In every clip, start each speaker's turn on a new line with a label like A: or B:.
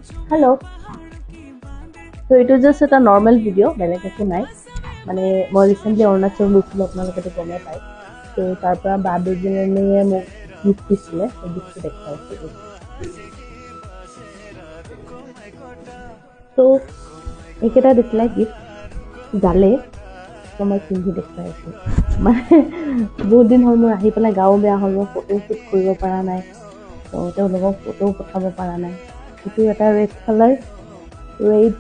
A: Hello. So it was just a normal video. বেলেগ একো নাই মানে মই ৰিসেন্টলি অৰুণাচল গৈছিলো আপোনালোকে গমে পায় তো তাৰ পৰা বা দুজনীয়ে মোক গিফ্ট দিছিলে সেই গিফ্টটো দেখাইছিলোঁ তো এইকেইটা দিছিলে গিফ্ট গালে মই পিন্ধি দেখুৱাই আছোঁ মানে বহুত দিন হ'ল মোৰ আহি পেলাই গাও বেয়া হ'ল মই ফটো শ্বুট কৰিব পৰা নাই তো তেওঁলোকক ফটো পঠাব পৰা নাই এইটো এটা ৰেড কালাৰ ৰেড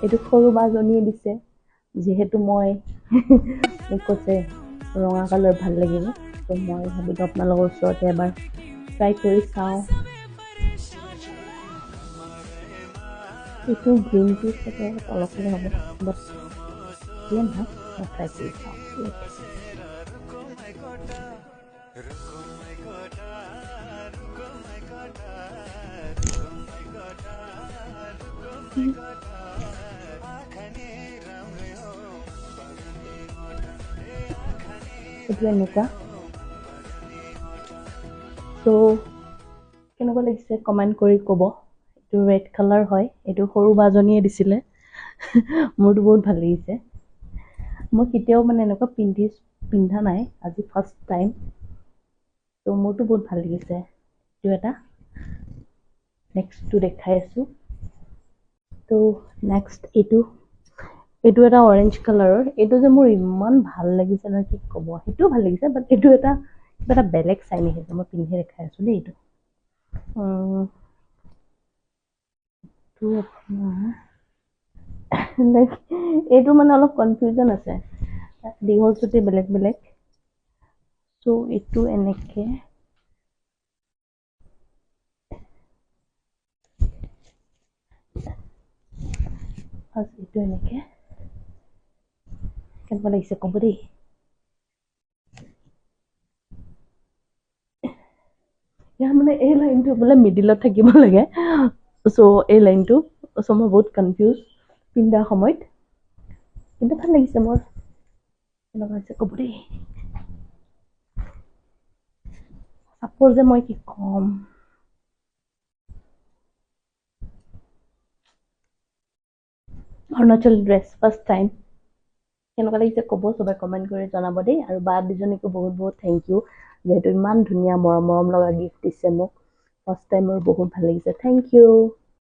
A: এইটো সৰু বাজনীয়ে দিছে যিহেতু মই মোক কৈছে ৰঙা কালাৰ ভাল লাগিব তো মই ভাবিলোঁ আপোনালোকৰ ওচৰতে এবাৰ ট্ৰাই কৰি চাওঁ এইটো গ্ৰীণ টি চাগে অলপহে হ'ব বাট দিয়ে নহয় মই ট্ৰাই কৰি চাওঁ এইটো এনেকুৱা তো কেনেকুৱা লাগিছে কমেণ্ট কৰি ক'ব এইটো ৰেড কালাৰ হয় এইটো সৰু বাজনীয়ে দিছিলে মোৰতো বহুত ভাল লাগিছে মই কেতিয়াও মানে এনেকুৱা পিন্ধা নাই আজি ফাৰ্ষ্ট টাইম তো মোৰতো বহুত ভাল লাগিছে এইটো এটা নেক্সটটো দেখাই আছোঁ তো নেক্সট এইটো এটা অৰেঞ্জ কালাৰৰ এইটো যে মোৰ ইমান ভাল লাগিছে নহয় কি ক'ব সেইটোও ভাল লাগিছে বাট এইটো এটা কিবা এটা বেলেগ চাই আহিছে মই পিন্ধি দেখাই আছোঁ দেই এইটো লাইক এইটো মানে অলপ কনফিউজন আছে দীঘল চুটি বেলেগ বেলেগ চ' এইটো এনেকে এইটো এনেকে কেনেকুৱা লাগিছে ক'ব দেই ইয়াৰ মানে এই লাইনটো বোলে মিডিলত থাকিব লাগে চ' এই লাইনটো চ' মই বহুত কনফিউজ পিন্ধাৰ সময়ত কিন্তু ভাল লাগিছে মোৰ কেনেকুৱা হৈছে ক'ব দেই কাপোৰ যে মই কি ক'ম অৰুণাচল ড্ৰেছ ফাৰ্ষ্ট টাইম কেনেকুৱা লাগিছে ক'ব চবে কমেণ্ট কৰি জনাব দেই আৰু বা দুজনীকো বহুত বহুত থেংক ইউ যিহেতু ইমান ধুনীয়া মৰম লগা গিফ্ট দিছে মোক ফাৰ্ষ্ট টাইম মোৰ বহুত ভাল লাগিছে থেংক ইউ